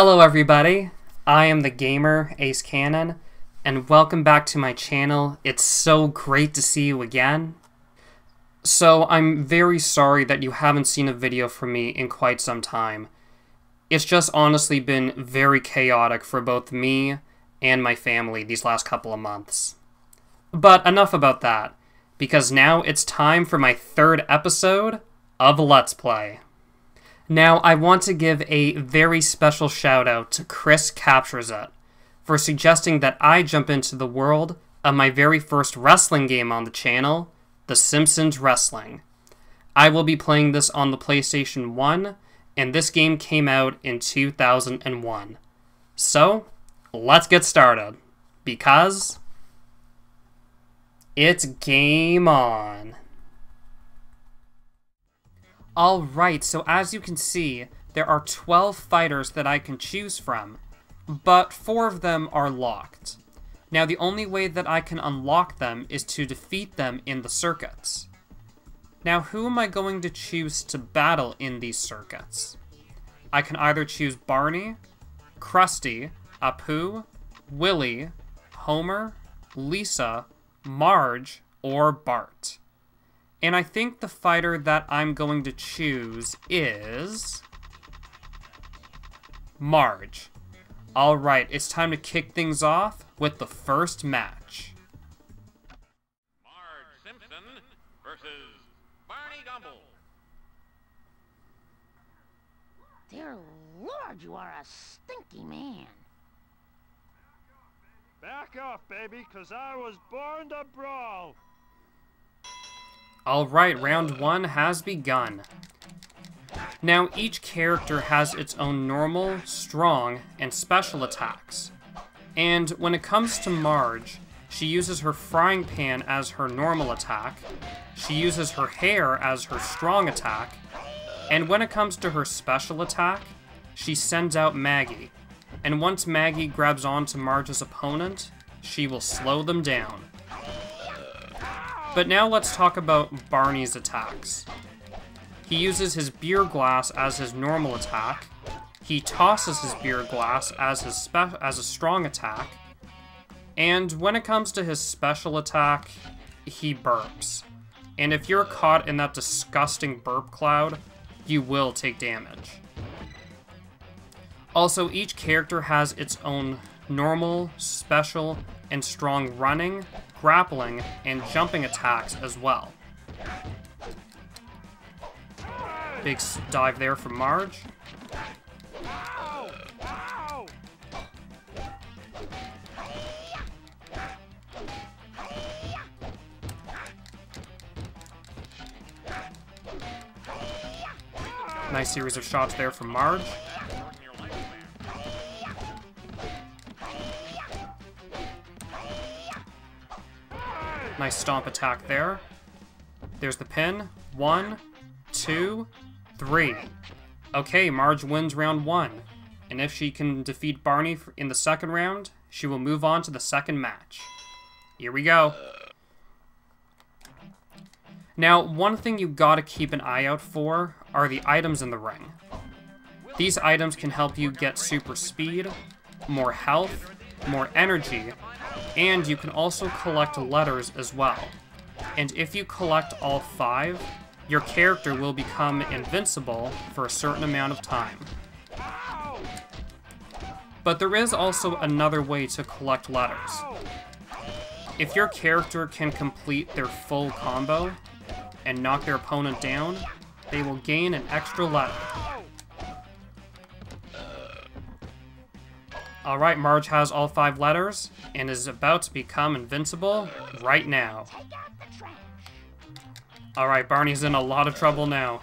Hello everybody, I am the gamer Ace Cannon, and welcome back to my channel. It's so great to see you again. So I'm very sorry that you haven't seen a video from me in quite some time. It's just honestly been very chaotic for both me and my family these last couple of months. But enough about that, because now it's time for my third episode of Let's Play. Now, I want to give a very special shout out to Chris Captures It for suggesting that I jump into the world of my very first wrestling game on the channel, the Simpsons Wrestling. I will be playing this on the PlayStation 1, and this game came out in 2001. So, let's get started, because it's game on. Alright, so as you can see, there are 12 fighters that I can choose from, but 4 of them are locked. Now the only way that I can unlock them is to defeat them in the circuits. Now who am I going to choose to battle in these circuits? I can either choose Barney, Krusty, Apu, Willie, Homer, Lisa, Marge, or Bart. And I think the fighter that I'm going to choose is Marge. Alright, it's time to kick things off with the first match. Marge Simpson versus Barney Gumble. Dear Lord, you are a stinky man. Back off, baby, 'cause I was born to brawl. Alright, round 1 has begun. Now, each character has its own normal, strong, and special attacks. And when it comes to Marge, she uses her frying pan as her normal attack, she uses her hair as her strong attack, and when it comes to her special attack, she sends out Maggie. And once Maggie grabs onto Marge's opponent, she will slow them down. But now let's talk about Barney's attacks. He uses his beer glass as his normal attack. He tosses his beer glass as a strong attack. And when it comes to his special attack, he burps. And if you're caught in that disgusting burp cloud, you will take damage. Also, each character has its own normal, special, and strong running, grappling, and jumping attacks as well. Big dive there from Marge. Ow! Ow! Nice series of shots there from Marge. Nice stomp attack there. There's the pin. 1, 2, 3. Okay, Marge wins round 1. And if she can defeat Barney in the second round, she will move on to the second match. Here we go. Now, one thing you gotta keep an eye out for are the items in the ring. These items can help you get super speed, more health, more energy, and you can also collect letters as well. And if you collect all 5, your character will become invincible for a certain amount of time. But there is also another way to collect letters. If your character can complete their full combo and knock their opponent down, they will gain an extra letter. Alright, Marge has all 5 letters, and is about to become invincible right now. Alright, Barney's in a lot of trouble now.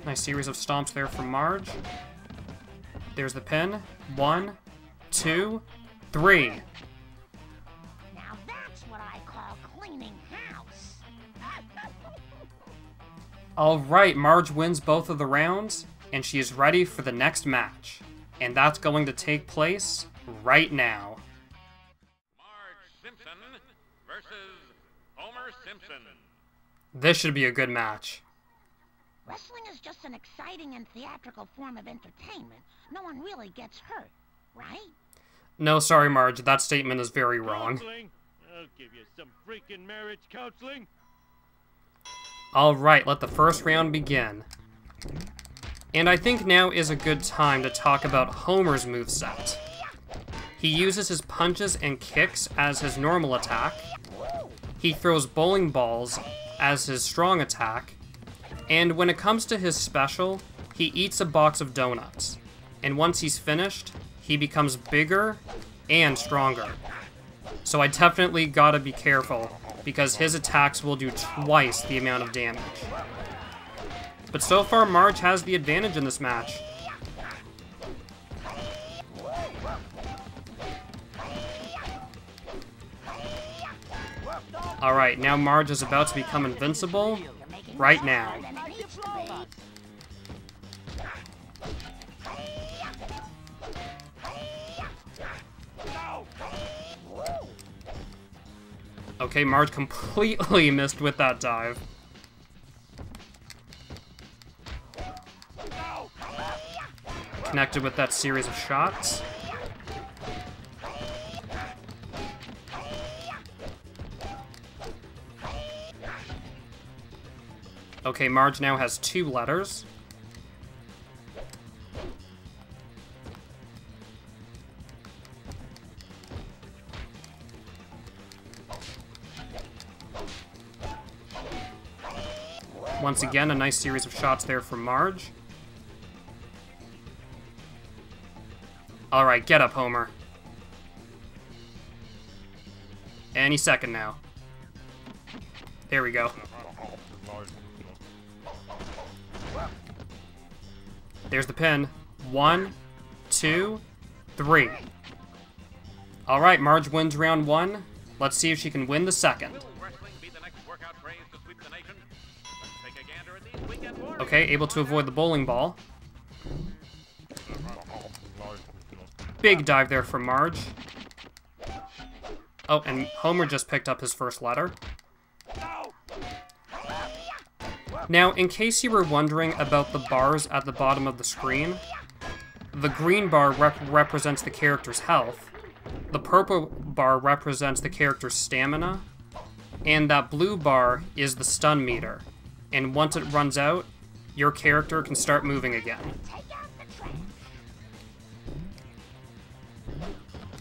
Nice series of stomps there from Marge. There's the pin. 1, 2, 3. Now that's what I call cleaning house. Alright, Marge wins both of the rounds, and she is ready for the next match. And that's going to take place right now. Marge Simpson versus Homer Simpson. This should be a good match. Wrestling is just an exciting and theatrical form of entertainment. No one really gets hurt, right? No, sorry, Marge, that statement is very wrong. Counseling? I'll give you some freaking marriage counseling. Alright, let the first round begin. And I think now is a good time to talk about Homer's moveset. He uses his punches and kicks as his normal attack. He throws bowling balls as his strong attack. And when it comes to his special, he eats a box of donuts. And once he's finished, he becomes bigger and stronger. So I definitely gotta be careful, because his attacks will do twice the amount of damage. But so far, Marge has the advantage in this match. Alright, now Marge is about to become invincible right now. Okay, Marge completely missed with that dive. Connected with that series of shots. Okay, Marge now has 2 letters. Once again, a nice series of shots there from Marge. Alright, get up, Homer. Any second now. There we go. There's the pin. 1, 2, 3. Alright, Marge wins round 1. Let's see if she can win the second. Will wrestling be the next workout craze to sweep the nation? Let's take a gander at these weekend warriors. Okay, able to avoid the bowling ball. Big dive there from Marge. Oh, and Homer just picked up his first letter. Now, in case you were wondering about the bars at the bottom of the screen, the green bar represents the character's health, the purple bar represents the character's stamina, and that blue bar is the stun meter. And once it runs out, your character can start moving again.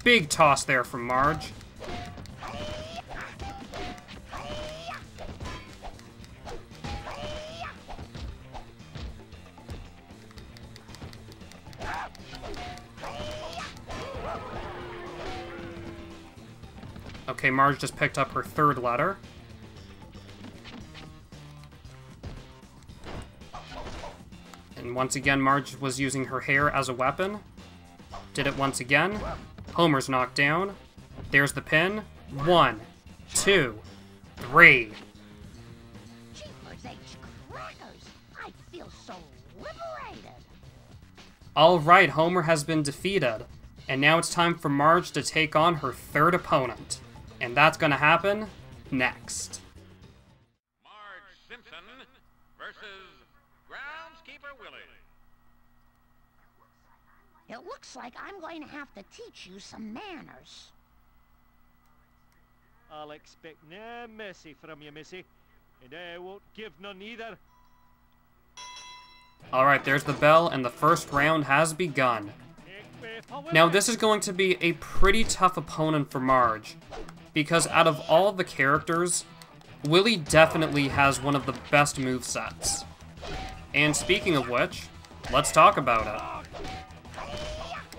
Big toss there from Marge. Okay, Marge just picked up her third letter. And once again, Marge was using her hair as a weapon. Did it once again. Homer's knocked down. There's the pin. 1, 2, 3. Jeepers H. Crackers! I feel so liberated. Alright, Homer has been defeated. And now it's time for Marge to take on her third opponent. And that's gonna happen next. Marge Simpson versus Groundskeeper Willie. It looks like I'm going to have to teach you some manners. I'll expect no mercy from you, missy. And I won't give none either. Alright, there's the bell, and the first round has begun. Now, this is going to be a pretty tough opponent for Marge, because out of all the characters, Willie definitely has one of the best movesets. And speaking of which, let's talk about it.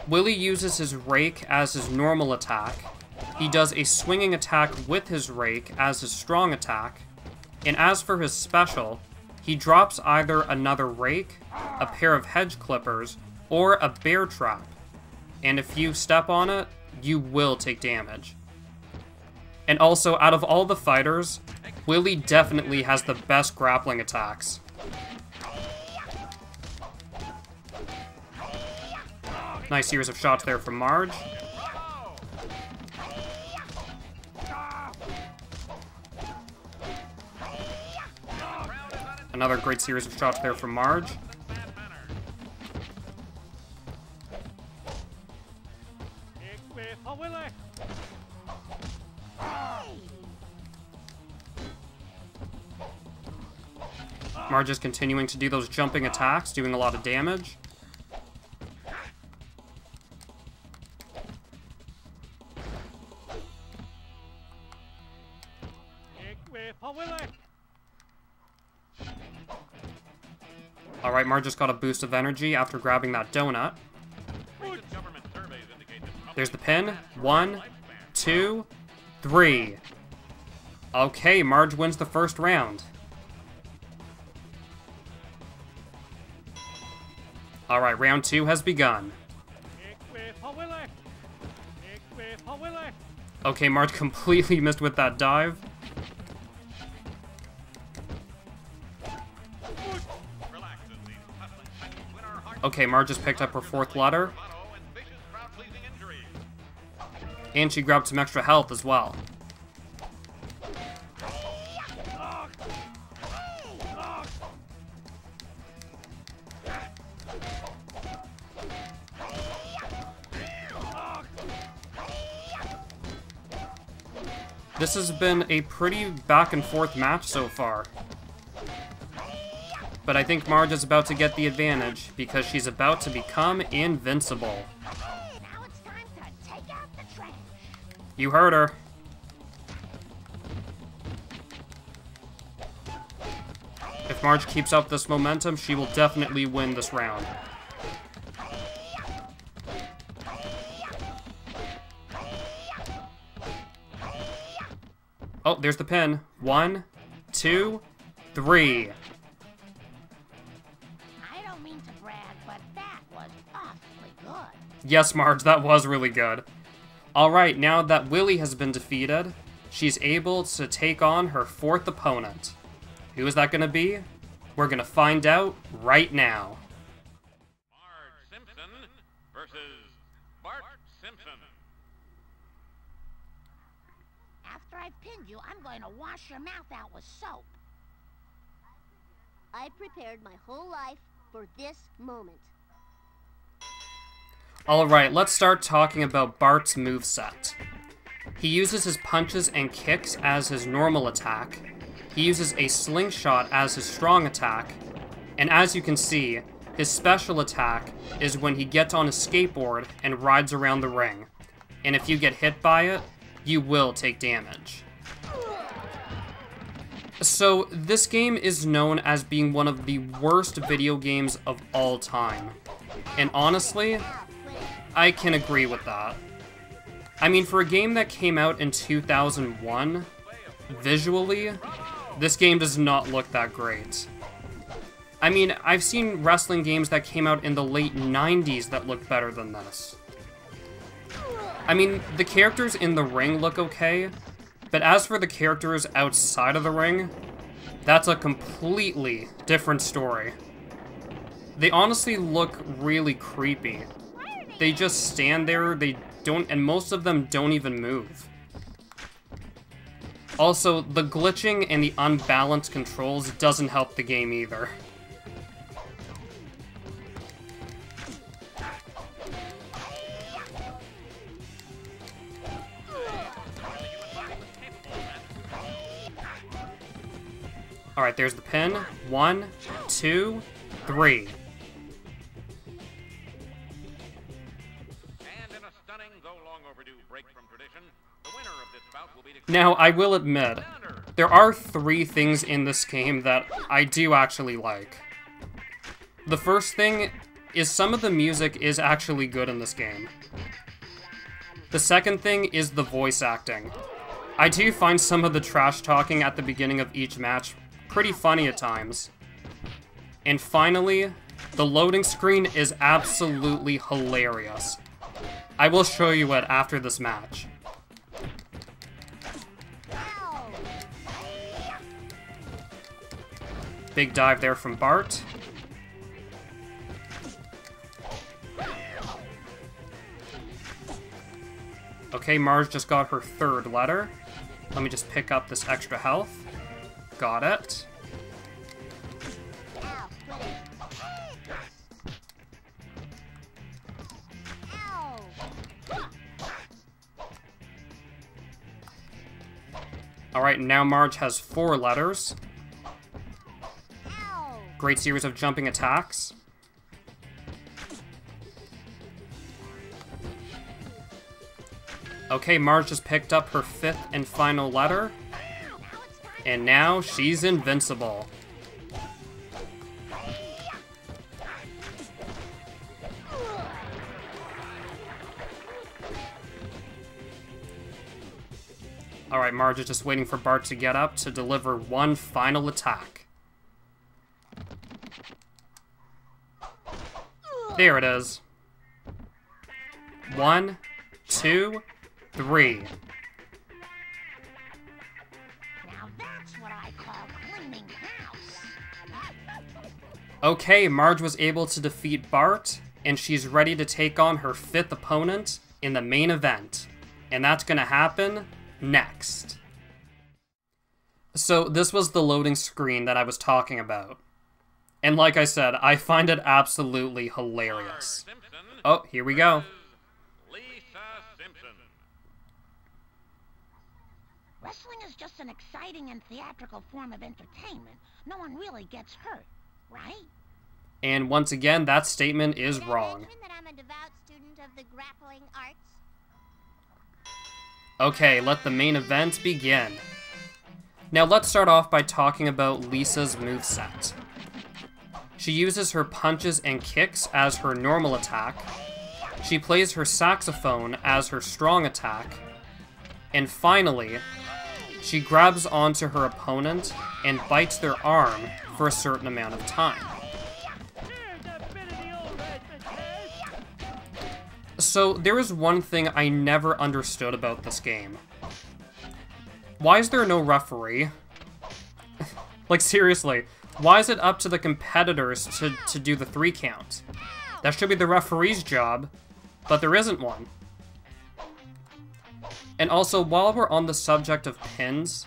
Willie uses his rake as his normal attack, he does a swinging attack with his rake as his strong attack, and as for his special, he drops either another rake, a pair of hedge clippers, or a bear trap. And if you step on it, you will take damage. And also, out of all the fighters, Willie definitely has the best grappling attacks. Nice series of shots there from Marge. Another great series of shots there from Marge. Make way for Willie. Marge is continuing to do those jumping attacks, doing a lot of damage. Make way for Willie. Alright, Marge just got a boost of energy after grabbing that donut. Recent government surveys indicate that There's the pin. 1, 2, 3. Okay, Marge wins the first round. Alright, round 2 has begun. Make way for Willie. Make way for Willie. Okay, Marge completely missed with that dive. relax as these hustling titans win our hearts. Okay, Marge just picked up her 4th letter. Bravado and vicious, crowd-pleasing injuries. And she grabbed some extra health as well. This has been a pretty back and forth match so far. But I think Marge is about to get the advantage because she's about to become invincible. Now it's time to take out the trash. You heard her. If Marge keeps up this momentum, she will definitely win this round. Oh, there's the pin. 1, 2, 3. I don't mean to brag, but that was awfully good. Yes, Marge, that was really good. Alright, now that Willie has been defeated, she's able to take on her 4th opponent. Who is that going to be? We're going to find out right now. Marge Simpson versus Bart Simpson. After I've pinned you, I'm going to wash your mouth out with soap. I prepared my whole life for this moment. Alright, let's start talking about Bart's moveset. He uses his punches and kicks as his normal attack. He uses a slingshot as his strong attack. And as you can see, his special attack is when he gets on a skateboard and rides around the ring. And if you get hit by it, you will take damage. So, this game is known as being one of the worst video games of all time. And honestly, I can agree with that. I mean, for a game that came out in 2001, visually, this game does not look that great. I mean, I've seen wrestling games that came out in the late 90s that look better than this. I mean, the characters in the ring look okay, but as for the characters outside of the ring, that's a completely different story. They honestly look really creepy. They just stand there, and most of them don't even move. Also, the glitching and the unbalanced controls doesn't help the game either. Alright, there's the pin. 1, 2, 3. And in a stunning, though long overdue break from tradition, the winner of this bout will be declared Now, I will admit, there are 3 things in this game that I do actually like. The first thing is some of the music is actually good in this game. The second thing is the voice acting. I do find some of the trash talking at the beginning of each match pretty funny at times. And finally, the loading screen is absolutely hilarious. I will show you it after this match. Big dive there from Bart. Okay, Marge just got her third letter. Let me just pick up this extra health. Got it. Ow, quit it. Ow. Alright, now Marge has 4 letters. Ow. Great series of jumping attacks. Okay, Marge just picked up her 5th and final letter. And now she's invincible. Alright, Marge is just waiting for Bart to get up to deliver one final attack. There it is. 1, 2, 3. Now that's what I call cleaning house. Okay, Marge was able to defeat Bart, and she's ready to take on her 5th opponent in the main event. And that's gonna happen next. So this was the loading screen that I was talking about. And like I said, I find it absolutely hilarious. Oh, here we go. Lisa Simpson. Wrestling is just an exciting and theatrical form of entertainment. No one really gets hurt, right? And once again, that statement is Did I wrong. mention that I'm a devout student of the grappling arts? Okay, let the main event begin. Now let's start off by talking about Lisa's moveset. She uses her punches and kicks as her normal attack. She plays her saxophone as her strong attack. And finally, she grabs onto her opponent and bites their arm for a certain amount of time. So there is one thing I never understood about this game. Why is there no referee? Like seriously, why is it up to the competitors to do the 3 count? That should be the referee's job, but there isn't one. And also, while we're on the subject of pins,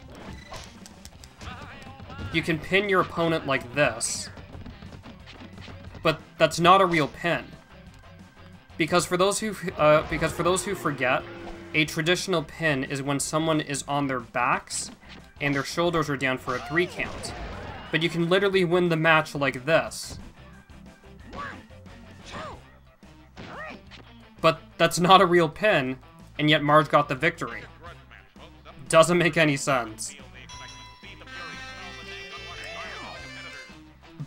you can pin your opponent like this, but that's not a real pin. Because for those who forget, a traditional pin is when someone is on their backs and their shoulders are down for a 3 count. But you can literally win the match like this. But that's not a real pin, and yet Marge got the victory. Doesn't make any sense.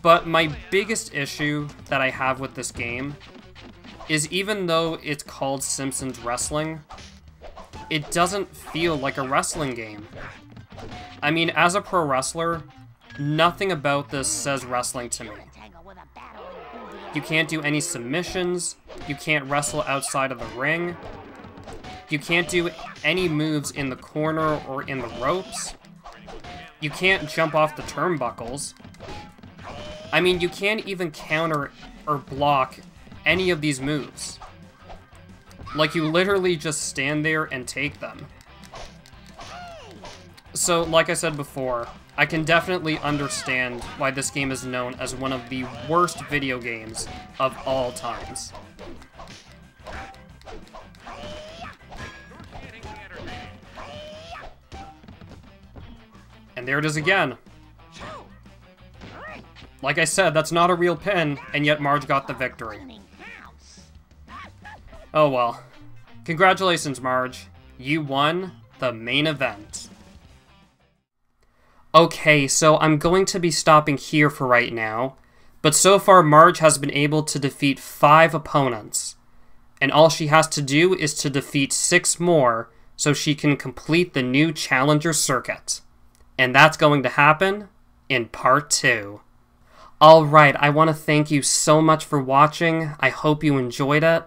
But my biggest issue that I have with this game is even though it's called Simpsons Wrestling, it doesn't feel like a wrestling game. I mean, as a pro wrestler, nothing about this says wrestling to me. You can't do any submissions, you can't wrestle outside of the ring, you can't do any moves in the corner or in the ropes, you can't jump off the turnbuckles. I mean, you can't even counter or block any of these moves. Like, you literally just stand there and take them. So, like I said before, I can definitely understand why this game is known as one of the worst video games of all times. And there it is again. Like I said, that's not a real pin, and yet Marge got the victory. Oh well. Congratulations, Marge. You won the main event. Okay, so I'm going to be stopping here for right now, but so far Marge has been able to defeat 5 opponents, and all she has to do is to defeat 6 more so she can complete the new Challenger Circuit. And that's going to happen in Part 2. Alright, I want to thank you so much for watching. I hope you enjoyed it.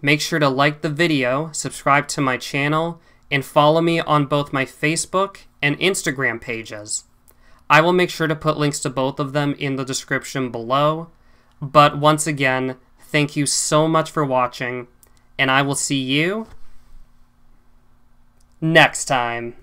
Make sure to like the video, subscribe to my channel, and follow me on both my Facebook and Instagram pages. I will make sure to put links to both of them in the description below. But once again, thank you so much for watching, and I will see you next time.